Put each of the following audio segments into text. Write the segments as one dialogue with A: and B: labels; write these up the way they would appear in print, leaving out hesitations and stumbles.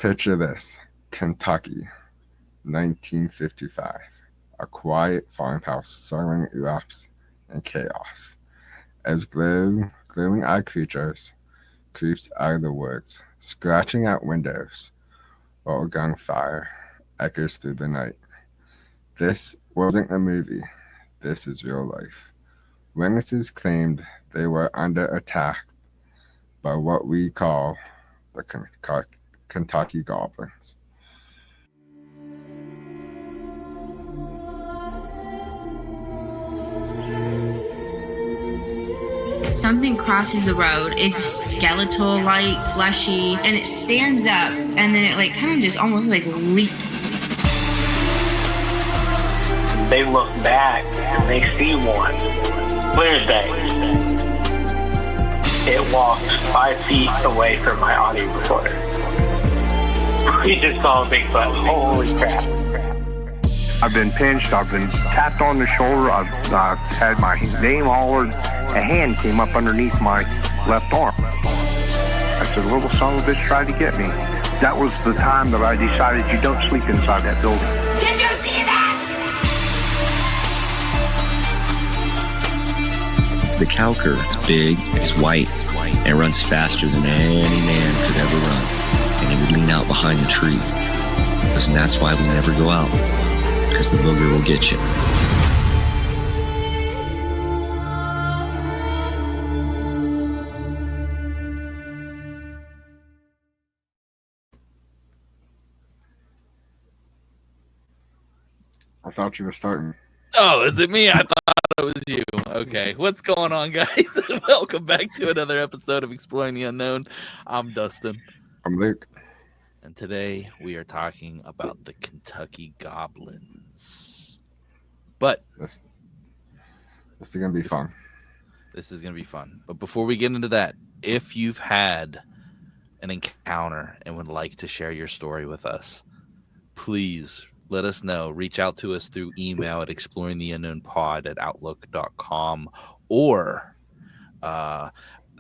A: Picture this: Kentucky, 1955. A quiet farmhouse swirling erupts in chaos as glowing-eyed creatures creeps out of the woods, scratching at windows while gunfire echoes through the night. This wasn't a movie. This is real life. Witnesses claimed they were under attack by what we call the Kentucky Goblins.
B: Something crosses the road. It's skeletal like, fleshy, and it stands up, and then it like kind of just almost like leaps.
C: They look back and they see one. Clear as day. It walked 5 feet away from my audio recorder. We just saw a Bigfoot. Holy crap.
D: I've been pinched, I've been tapped on the shoulder, I've had my name hollered, a hand came up underneath my left arm. I said, little son of a bitch tried to get me. That was the time that I decided you don't sleep inside that building.
E: Did you see that?
F: The cow cur, it's big, it's white, and it runs faster than any man could ever run. And he would lean out behind the tree. And that's why we never go out. Because the booger will get you.
A: I thought you were starting.
G: Oh, is it me? I thought it was you. Okay. What's going on, guys? Welcome back to another episode of Exploring the Unknown. I'm Dustin.
A: I'm Luke.
G: And today we are talking about the Kentucky Goblins. But
A: This is going to be fun.
G: This is going to be fun. But before we get into that, if you've had an encounter and would like to share your story with us, please let us know. Reach out to us through email at exploringtheunknownpod@outlook.com or,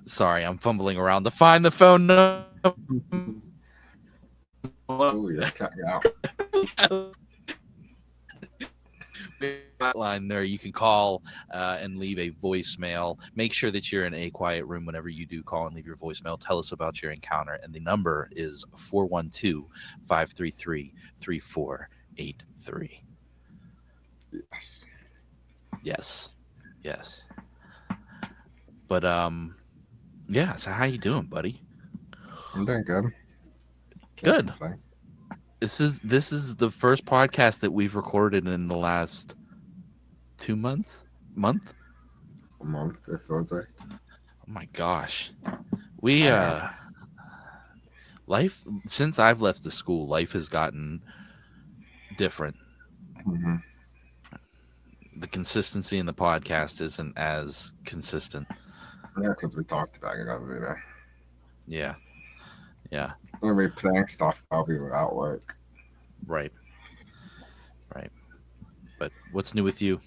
G: sorry, I'm fumbling around to find the phone number.
A: Oh, yeah, cut you out.
G: Line there, you can call and leave a voicemail. Make sure that you're in a quiet room whenever you do call and leave your voicemail. Tell us about your encounter, and the number is 412-533-3483. Yes. But yeah, so how you doing, buddy?
A: I'm doing good.
G: Good. This is the first podcast that we've recorded in the last 2 months.
A: A month, it feels like.
G: Oh my gosh. We life since I've left the school, life has gotten different.
A: Mm-hmm.
G: The consistency in the podcast isn't as consistent.
A: Yeah, because we talked about it every day.
G: Yeah.
A: We'll be playing stuff probably without work.
G: Right. But what's new with you?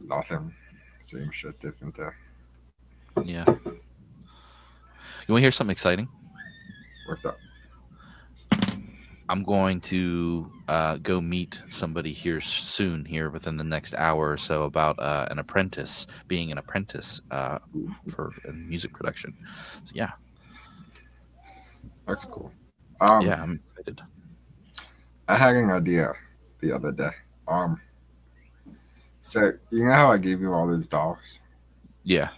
A: Nothing. Same shit, different day.
G: Yeah. You want to hear something exciting?
A: What's up?
G: I'm going to go meet somebody here soon, here within the next hour or so, about being an apprentice for music production. So, yeah.
A: That's cool.
G: Yeah, I'm excited.
A: I had an idea the other day. So you know how I gave you all those dolls?
G: Yeah.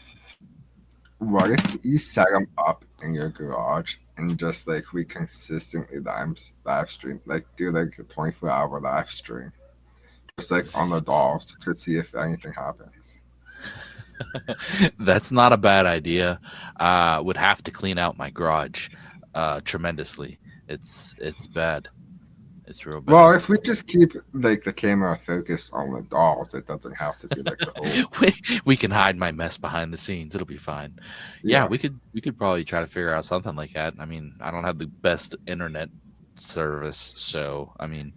A: What if you set them up in your garage and just like we consistently live stream, like do like a 24-hour live stream, just like on the dolls to see if anything happens?
G: That's not a bad idea. Would have to clean out my garage tremendously. It's bad. It's real bad.
A: Well, if we just keep like the camera focused on the dolls, it doesn't have to be like the whole.
G: we can hide my mess behind the scenes. It'll be fine. Yeah, we could probably try to figure out something like that. I mean, I don't have the best internet service, so I mean,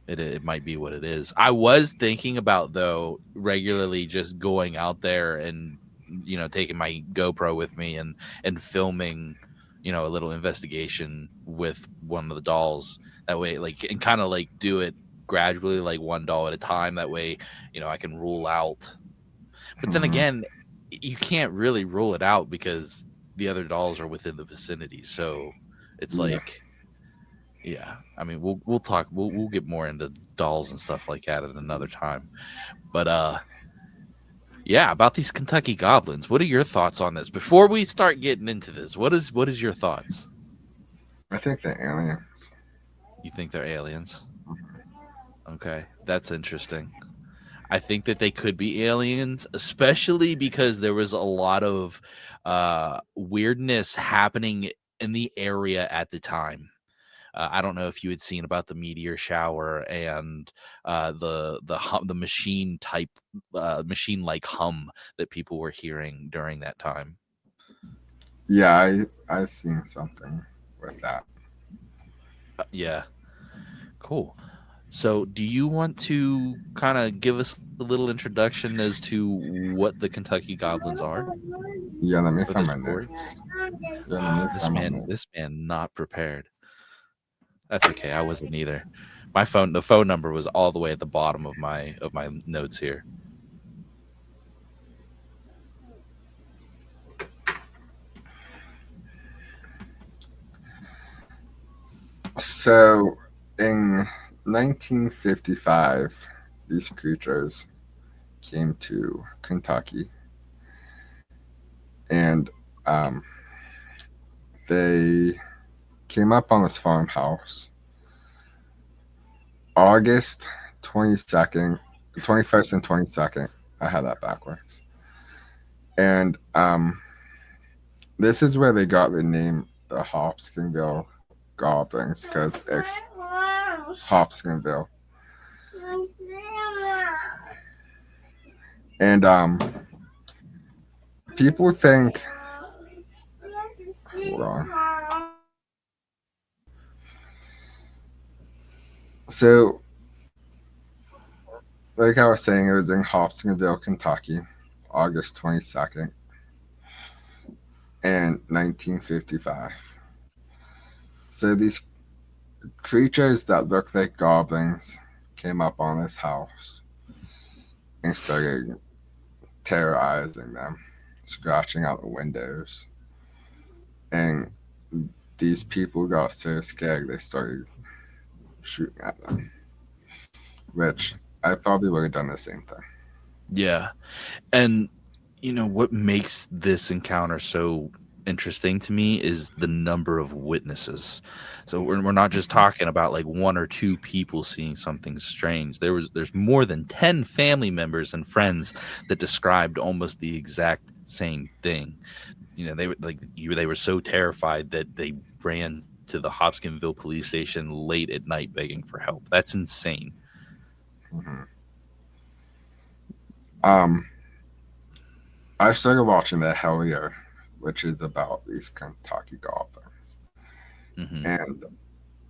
G: it might be what it is. I was thinking about though regularly just going out there and taking my GoPro with me and filming a little investigation with one of the dolls. That way, like, and kind of like do it gradually, like one doll at a time. That way, I can rule out. But then again, you can't really rule it out because the other dolls are within the vicinity. So it's like, yeah. I mean, we'll talk. We'll get more into dolls and stuff like that at another time. But yeah, about these Kentucky goblins. What are your thoughts on this? Before we start getting into this, what is your thoughts?
A: I think they're aliens.
G: You think they're aliens? Okay, that's interesting. I think that they could be aliens, especially because there was a lot of weirdness happening in the area at the time. I don't know if you had seen about the meteor shower and the machine type machine like hum that people were hearing during that time.
A: Yeah, I seen something with that.
G: Yeah, cool. So, do you want to kind of give us a little introduction as to what the Kentucky Goblins are?
A: Yeah, let me
G: Or
A: find
G: the
A: my
G: story?
A: notes. Yeah, let me find my notes.
G: This man not prepared. That's okay. I wasn't either. The phone number was all the way at the bottom of my notes here.
A: So, in 1955, these creatures came to Kentucky, and they came up on this farmhouse August 22nd, 21st and 22nd. I had that backwards. And this is where they got the name the Hopkinsville Goblins, because it's Hopkinsville. And people think, hold on. So, like I was saying, it was in Hopkinsville, Kentucky, August 22nd, and 1955. So these creatures that look like goblins came up on this house and started terrorizing them, scratching out the windows. And these people got so scared they started shooting at them, which I probably would have done the same thing.
G: Yeah. And what makes this encounter so interesting to me is the number of witnesses. So we're not just talking about like one or two people seeing something strange. There's more than 10 family members and friends that described almost the exact same thing. They were so terrified that they ran to the Hopkinsville police station late at night begging for help. That's insane.
A: Mm-hmm. I started watching the Hellier, which is about these Kentucky goblins.
G: Mm-hmm.
A: And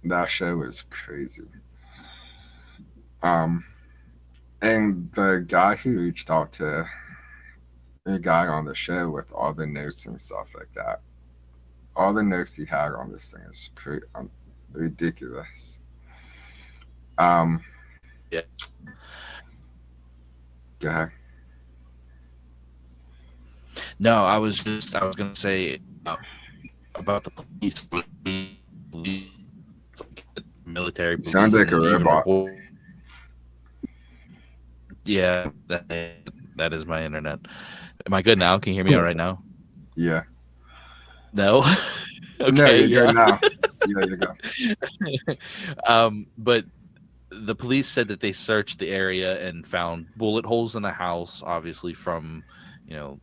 A: that show is crazy. And the guy who reached out to the guy on the show with all the notes and stuff like that, all the notes he had on this thing is ridiculous.
G: Yeah.
A: Go ahead.
G: No, I was going to say about the police. Military police.
A: Sounds like a robot.
G: Yeah, that is my internet. Am I good now? Can you hear me all right now?
A: Yeah.
G: No? Okay.
A: No, you're good now. Yeah, you go.
G: But the police said that they searched the area and found bullet holes in the house, obviously from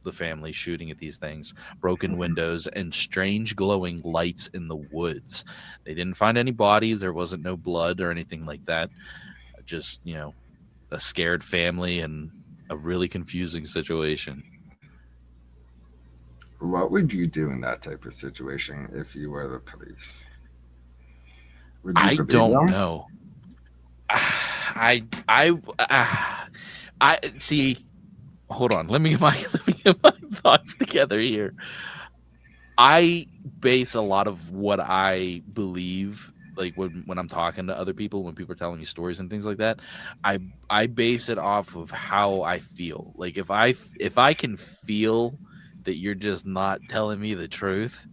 G: the family shooting at these things, broken windows, and strange glowing lights in the woods. They didn't find any bodies. There wasn't no blood or anything like that. Just, a scared family and a really confusing situation.
A: What would you do in that type of situation if you were the police?
G: I don't know. I see. Hold on. Let me get my thoughts together here. I base a lot of what I believe, like when I'm talking to other people, when people are telling me stories and things like that, I base it off of how I feel. Like if I can feel that you're just not telling me the truth,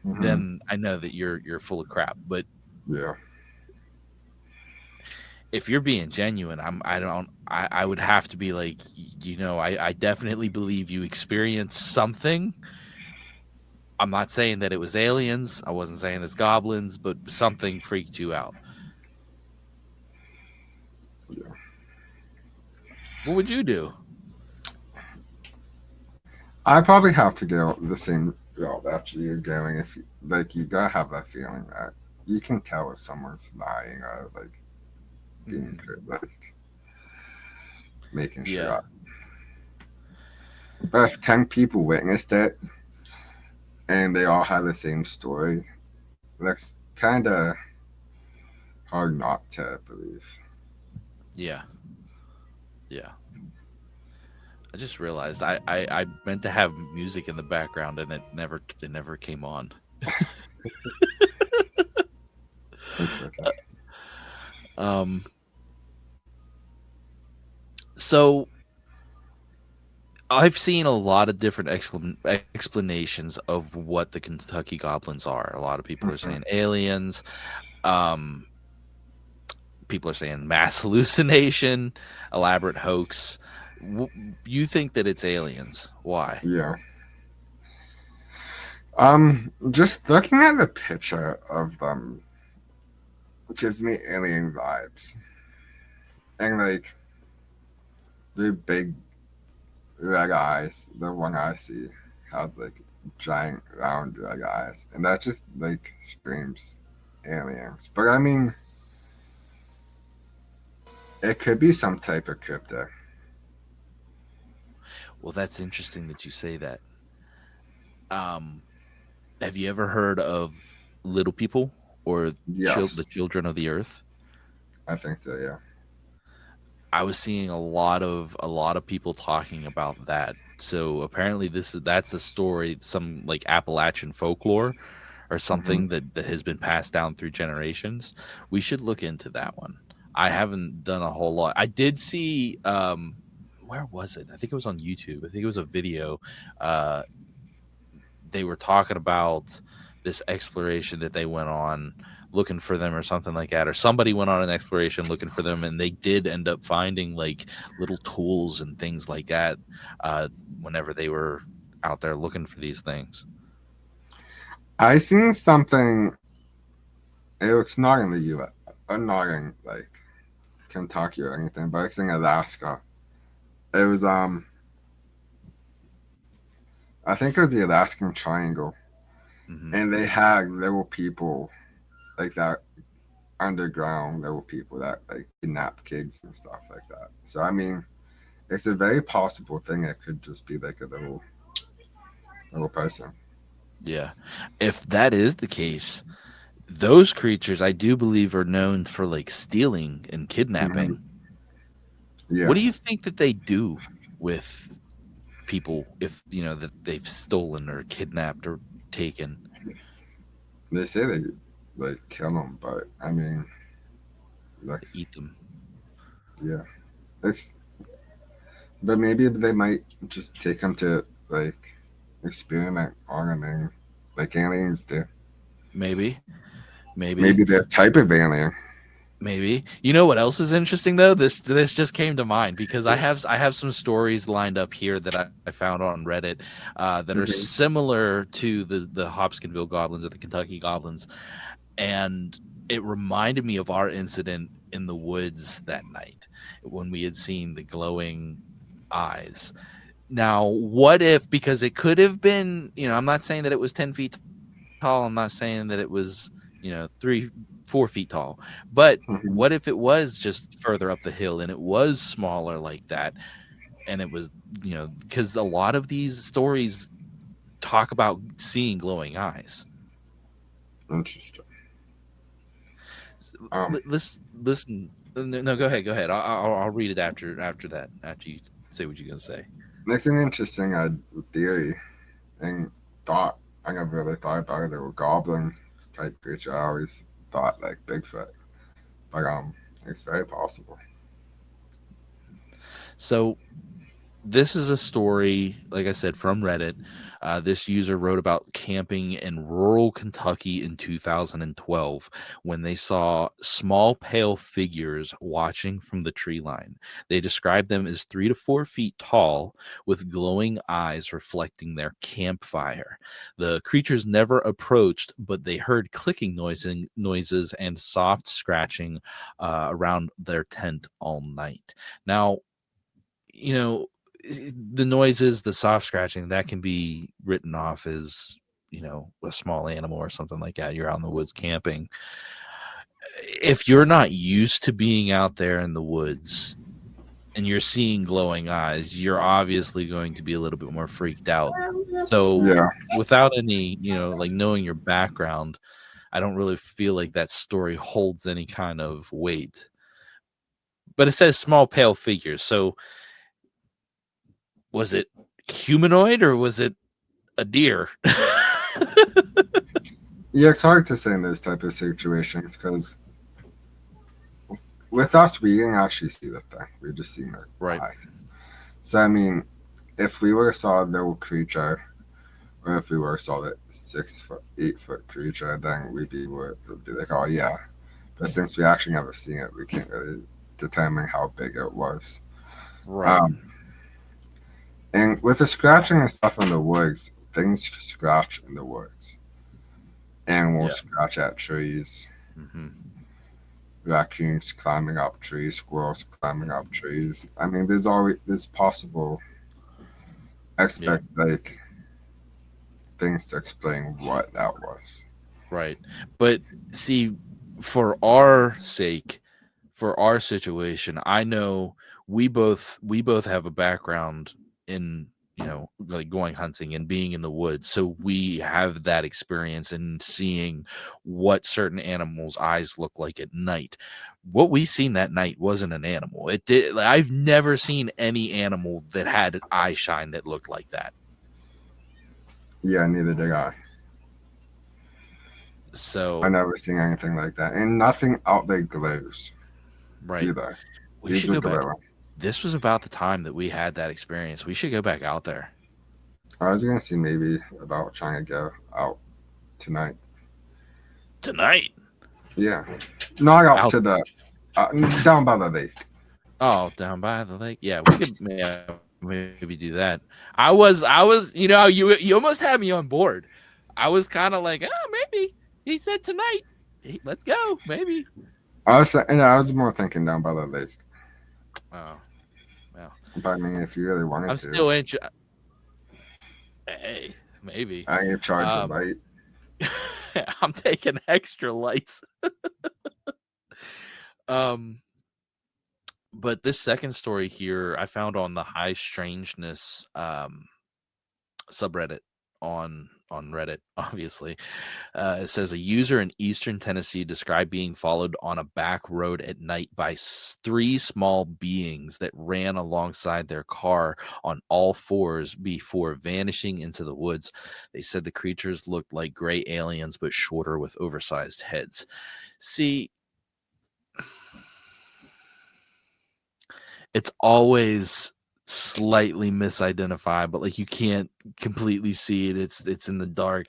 A: Hmm.
G: then I know that you're full of crap. But
A: Yeah.
G: if you're being genuine, I would have to be like, I definitely believe you experienced something. I'm not saying that it was aliens. I wasn't saying it's goblins, but something freaked you out.
A: Yeah.
G: What would you do?
A: I probably have to go the same route that you're going. If like you gotta have that feeling that you can tell if someone's lying or like being like making shit
G: Yeah.
A: up. But if 10 people witnessed it and they all had the same story, that's kind of hard not to believe.
G: Yeah. Yeah. I just realized I meant to have music in the background and it never came on.
A: It's okay.
G: Um so I've seen a lot of different explanations of what the Kentucky Goblins are. A lot of people are saying aliens. Um, people are saying mass hallucination, elaborate hoax. You think that it's aliens? Why?
A: Yeah. Just looking at the picture of them gives me alien vibes. And like the big red eyes, the one I see has like giant round red eyes. And that just like screams aliens. But I mean it could be some type of crypto.
G: Well, that's interesting that you say that. Um, have you ever heard of little people or
A: Yes,
G: the children of the earth?
A: I think so, yeah.
G: I was seeing a lot of people talking about that. So apparently that's the story, some like Appalachian folklore or
A: Hmm.
G: something that has been passed down through generations. We should look into that one. I haven't done a whole lot. I did see where was it? I think it was on YouTube. I think it was a video. Uh they were talking about this exploration that they went on looking for them or something like that, or somebody went on an exploration looking for them and they did end up finding like little tools and things like that uh whenever they were out there looking for these things.
A: I seen something. It looks not in the U.S. Not in like Kentucky or anything, but it's in Alaska. It was I think it was the Alaskan Triangle,
G: Hmm.
A: and they had little people like that underground little people that like kidnap kids and stuff like that. So I mean, it's a very possible thing. It could just be like a little person.
G: Yeah, if that is the case, those creatures I do believe are known for like stealing and
A: Hmm.
G: kidnapping. What
A: Yeah,
G: do you think that they do with people if that they've stolen or kidnapped or taken?
A: they say they like kill them, but I mean,
G: They
A: that's
G: eat them.
A: yeah. It's but maybe they might just take them to like experiment on them, and like aliens do.
G: Maybe, maybe,
A: Maybe their type of alien.
G: maybe. You know what else is interesting though? This just came to mind because I have some stories lined up here that I found on Reddit that are
A: Hmm.
G: similar to the Hopkinsville goblins or the Kentucky goblins, and it reminded me of our incident in the woods that night when we had seen the glowing eyes. Now, what if, because it could have been, I'm not saying that it was 10 feet tall. I'm not saying that it was, 3, 4 feet tall. But
A: Hmm.
G: what if it was just further up the hill and it was smaller like that? And it was, because a lot of these stories talk about seeing glowing eyes.
A: Interesting.
G: S-
A: Um,
G: Listen. No, go ahead. Go ahead. I'll read it after that. After you say what you're gonna say.
A: next thing interesting theory and thought I never really thought about it. They were goblin type creature. I always thought like Bigfoot, but it's very possible.
G: So this is a story, like I said, from Reddit. This user wrote about camping in rural Kentucky in 2012 when they saw small pale figures watching from the tree line. They described them as 3 to 4 feet tall with glowing eyes reflecting their campfire. The creatures never approached, but they heard clicking noises and soft scratching around their tent all night. Now, you know, the noises, the soft scratching, that can be written off as, a small animal or something like that. You're out in the woods camping. If you're not used to being out there in the woods and you're seeing glowing eyes, you're obviously going to be a little bit more freaked out. So
A: Yeah.
G: without any, like knowing your background, I don't really feel like that story holds any kind of weight. But it says small pale figures. So was it humanoid or was it a deer?
A: Yeah, it's hard to say in those type of situations because with us, we didn't actually see the thing. We just seen it.
G: Right.
A: So, I mean, if we were saw a little creature, or if we were saw that 6 foot, 8 foot creature, then we'd be like, oh yeah. But since we actually never seen it, we can't really determine how big it was.
G: Right.
A: And with the scratching and stuff in the woods, things scratch in the woods. Animals scratch at trees.
G: Mm-hmm.
A: Raccoons climbing up trees, squirrels climbing up trees. I mean, there's possible like things to explain what that was.
G: Right. But see, for our sake, for our situation, I know we both have a background in, like going hunting and being in the woods. So we have that experience in seeing what certain animals' eyes look like at night. What we seen that night wasn't an animal. It did. Like, I've never seen any animal that had an eye shine that looked like that.
A: Yeah, neither did I.
G: So
A: I never seen anything like that, and nothing out there glows.
G: Right.
A: Either.
G: We should go back. This was about the time that we had that experience. We should go back out there.
A: I was gonna see maybe about trying to go out tonight.
G: Tonight?
A: Yeah, not out to the down by the lake.
G: Oh, down by the lake. Yeah, we could maybe do that. I was, you almost had me on board. I was kind of like, maybe. He said tonight. Let's go, maybe.
A: I was more thinking down by the lake.
G: Oh, well.
A: But I mean, if you really wanted to.
G: I'm still interested. Hey, maybe.
A: I ain't charging light.
G: I'm taking extra lights. But this second story here I found on the High Strangeness subreddit on Reddit, obviously. It says a user in eastern Tennessee described being followed on a back road at night by 3 small beings that ran alongside their car on all 4s before vanishing into the woods. They said the creatures looked like gray aliens but shorter with oversized heads. See, it's always slightly misidentified, but like you can't completely see it. It's in the dark.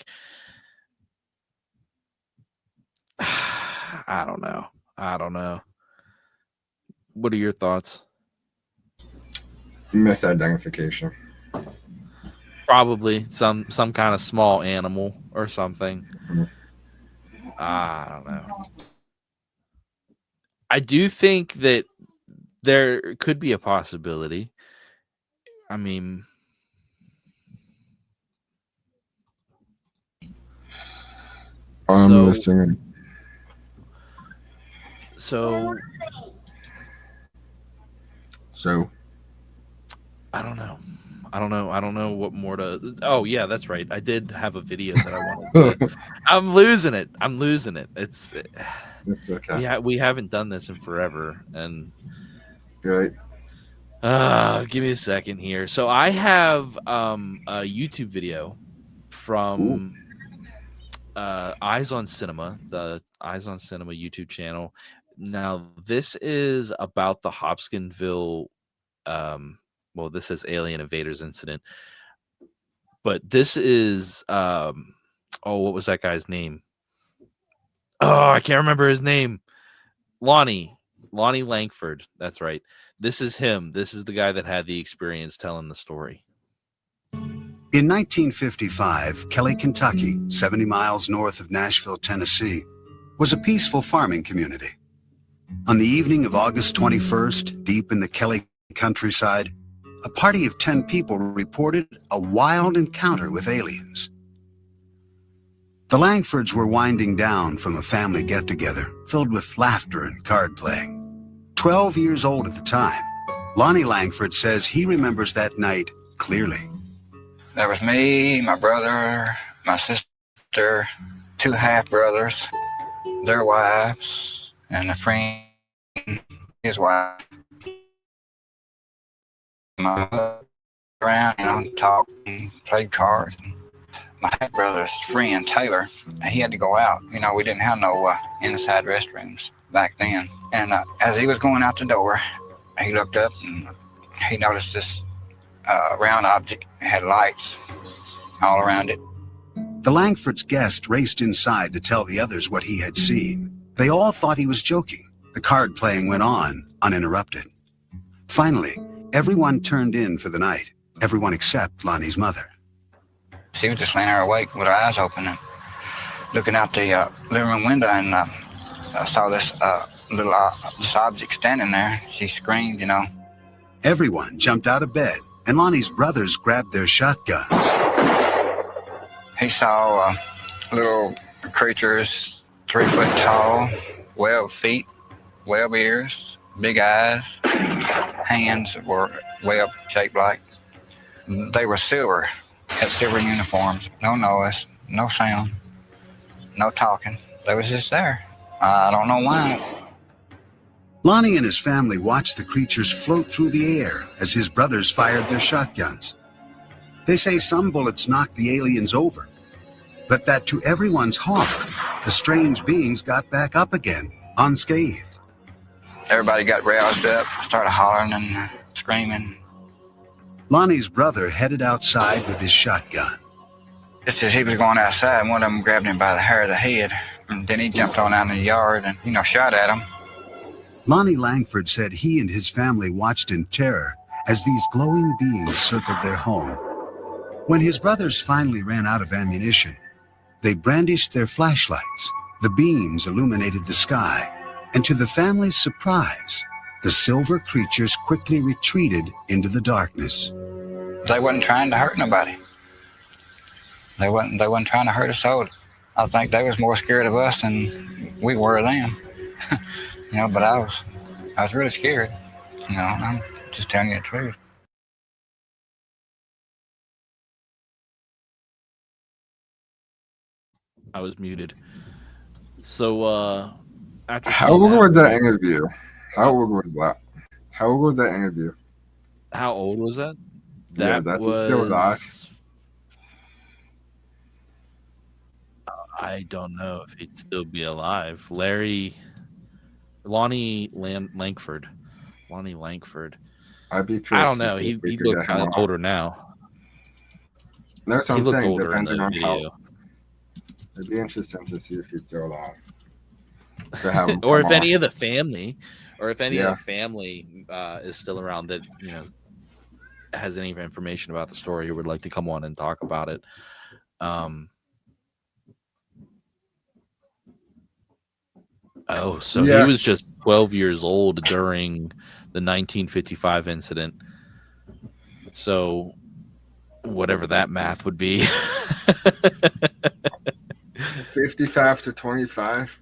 G: I don't know. What are your thoughts?
A: Misidentification.
G: Probably some kind of small animal or something.
A: Mm-hmm.
G: I don't know. I do think that there could be a possibility. I mean,
A: I'm listening.
G: So I don't know. I don't know what more to. Oh yeah, that's right. I did have a video that I wanted to. I'm losing it. It's okay. Yeah, we haven't done this in forever, and
A: right.
G: Give me a second here. So I have a YouTube video from Eyes on Cinema, the Eyes on Cinema YouTube channel. Now, this is about the Hopkinsville. Well, this is Alien Invaders incident, but this is what was that guy's name? Oh, I can't remember his name. Lonnie Langford. That's right. This is him. This is the guy that had the experience telling the story.
E: In 1955, Kelly, Kentucky, 70 miles north of Nashville, Tennessee, was a peaceful farming community. On the evening of August 21st, deep in the Kelly countryside, a party of 10 people reported a wild encounter with aliens. The Langfords were winding down from a family get-together filled with laughter and card playing. 12 years old at the time, Lonnie Langford says he remembers that night clearly.
H: There was me, my brother, my sister, 2 half-brothers, their wives, and a friend, his wife. My mother around, talked and played cards. My half-brother's friend, Taylor, he had to go out. We didn't have no inside restrooms back then. And as he was going out the door, he looked up and he noticed this round object. It had lights all around it.
E: The Langfords' guest raced inside to tell the others what he had seen. They all thought he was joking. The card playing went on, uninterrupted. Finally, everyone turned in for the night. Everyone except Lonnie's mother.
H: She was just laying there awake with her eyes open and looking out the living room window, and saw this little this object standing there. She screamed,
E: Everyone jumped out of bed, and Lonnie's brothers grabbed their shotguns.
H: He saw little creatures 3 foot tall, 12 feet, 12 ears, big eyes, hands that were well shaped like. They were silver, had silver uniforms, no noise, no sound, no talking. They was just there. I don't know why.
E: Lonnie and his family watched the creatures float through the air as his brothers fired their shotguns. They say some bullets knocked the aliens over, but that to everyone's horror, the strange beings got back up again, unscathed.
H: Everybody got roused up, started hollering and screaming.
E: Lonnie's brother headed outside with his shotgun.
H: Just as he was going outside, one of them grabbed him by the hair of the head, and then he jumped on out in the yard and, shot at him.
E: Lonnie Langford said he and his family watched in terror as these glowing beings circled their home. When his brothers finally ran out of ammunition, they brandished their flashlights. The beams illuminated the sky, and to the family's surprise, the silver creatures quickly retreated into the darkness.
H: They wasn't trying to hurt nobody. They wasn't trying to hurt us all. I think they was more scared of us than we were of them. But I was really scared. I'm just telling you the truth.
G: I was muted. So after
A: how old was that interview? How old was that? How old was that interview?
G: How old was that?
A: That was still alive.
G: I don't know if he'd still be alive. Lonnie Langford.
A: I'd be curious.
G: I don't know. He looked kind of older now.
A: That's what I'm saying. Depending on
G: video.
A: how. It'd be interesting to see if he's still alive.
G: Or if any of the family, of the family is still around that has any information about the story or would like to come on and talk about it. He was just 12 years old during the 1955 incident. So whatever that math would be.
A: 55 to 25.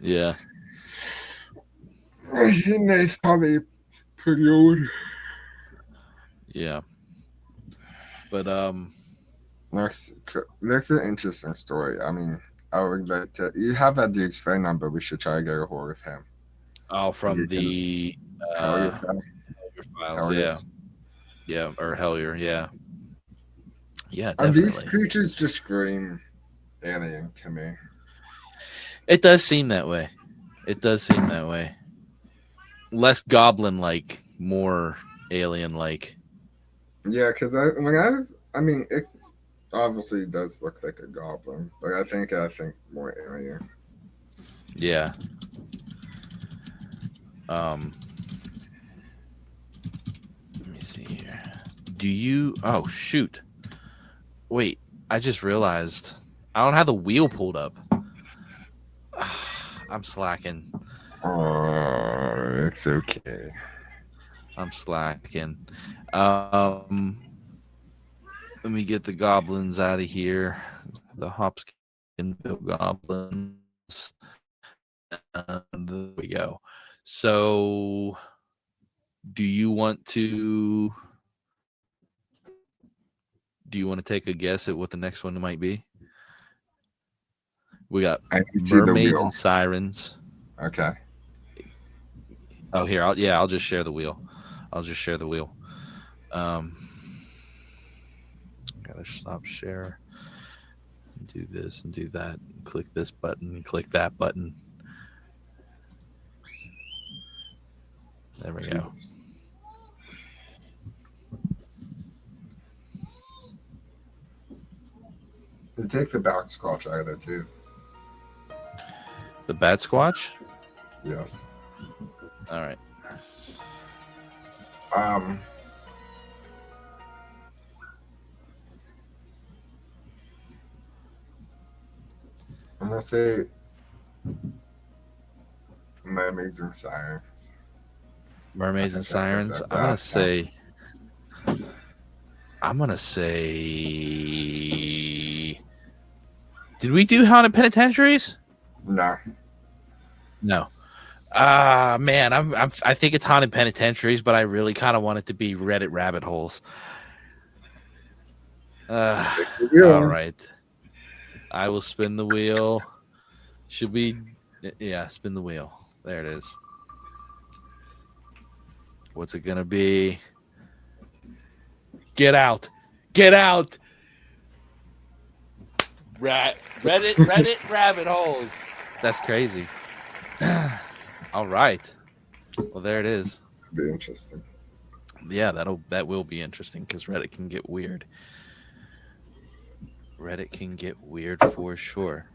G: Yeah.
A: He's probably pretty old.
G: Yeah. But
A: Next an interesting story. I mean, I would like to. You have that dude's phone number. We should try to get a hold of him.
G: Oh, from the Hellier files, yeah, or Hellier, yeah,
A: And
G: definitely.
A: these creatures just scream. alien to me.
G: It does seem that way. It does seem that way. Less goblin-like, more alien-like.
A: Yeah, because I mean, it obviously does look like a goblin, but I think more alien.
G: Yeah. Let me see here. Do you? Oh shoot! Wait, I just realized I don't have the wheel pulled up. I'm slacking.
A: Oh, it's okay.
G: I'm slacking. Let me get the goblins out of here. The Hopkinsville goblins. And there we go. So, do you want to take a guess at what the next one might be? We got
A: I can see the
G: mermaids
A: wheel.
G: and sirens.
A: Okay.
G: Oh, here, I'll just share the wheel. Gotta stop share. Do this and do that. Click this button and click that button. There we go.
A: You take the back squatch out of there too.
G: The bat squatch?
A: Yes.
G: All right.
A: I'm gonna say mermaids and sirens.
G: Mermaids and sirens. I'm gonna say. Did we do haunted penitentiaries?
A: No.
G: No. Man, I think it's haunted penitentiaries, but I really kind of want it to be Reddit rabbit holes. All right. I will spin the wheel. Should we? Yeah, spin the wheel. There it is. What's it gonna be? Get out! Get out! Reddit rabbit holes. That's crazy. All right. Well, there it is.
A: Be interesting.
G: Yeah, that will be interesting because Reddit can get weird. Reddit can get weird for sure.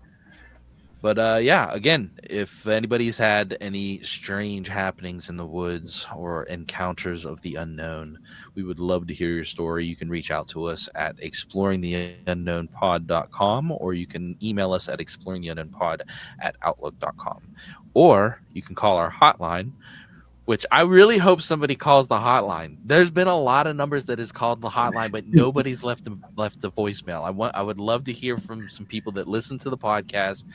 G: But yeah, again, if anybody's had any strange happenings in the woods or encounters of the unknown, we would love to hear your story. You can reach out to us at exploringtheunknownpod.com, or you can email us at exploringtheunknownpod@outlook.com. Or you can call our hotline, which I really hope somebody calls the hotline. There's been a lot of numbers that has called the hotline, but nobody's left a voicemail. I would love to hear from some people that listen to the podcast.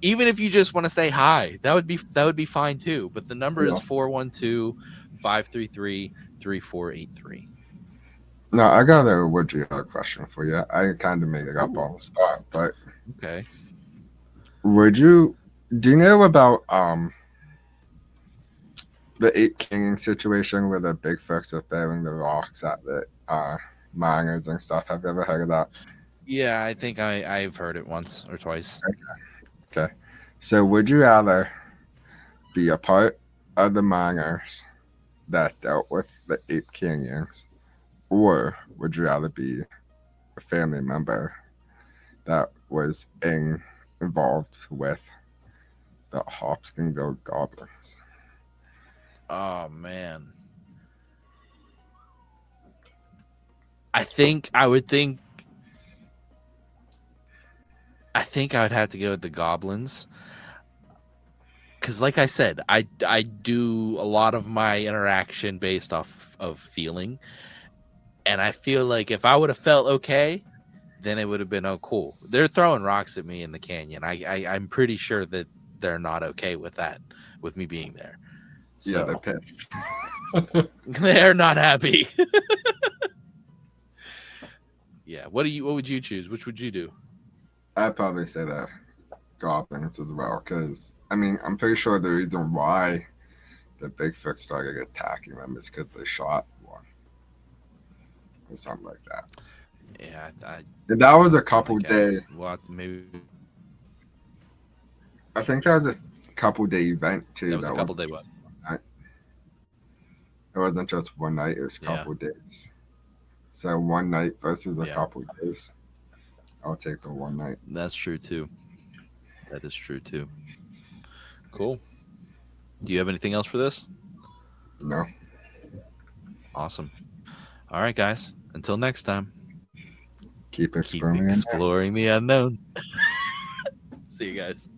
G: Even if you just want to say hi, that would be fine too. But the number is 412-533-3483.
A: No, I got a would you have question for you. I kind of made it up on the spot, but
G: okay.
A: Do you know about the 8 King situation where the big folks are throwing the rocks at the miners and stuff? Have you ever heard of that?
G: Yeah, I think I've heard it once or twice.
A: Okay. So would you rather be a part of the miners that dealt with the 8 Kings, or would you rather be a family member that was involved with the Hopkinsville Goblins?
G: Oh man. I think I would have to go with the Goblins. Because like I said, I do a lot of my interaction based off of feeling. And I feel like if I would have felt okay, then it would have been, oh, cool. They're throwing rocks at me in the canyon. I'm pretty sure that they're not okay with that, with me being there. So,
A: yeah, they're pissed.
G: They're not happy. Yeah. What would you choose? Which would you do?
A: I'd probably say the Goblins as well, because I mean, I'm pretty sure the reason why the Bigfoot started attacking them is because they shot one or something like that.
G: Yeah,
A: That was a couple day.
G: Well, maybe
A: I think that was a couple day event too.
G: that was a couple day what?
A: It wasn't just one night. It was a couple days. So one night versus a couple days. I'll take the one night.
G: That's true too. That is true too. Cool. Do you have anything else for this?
A: No.
G: Awesome. All right, guys. Until next time.
A: Keep exploring
G: the unknown. See you guys.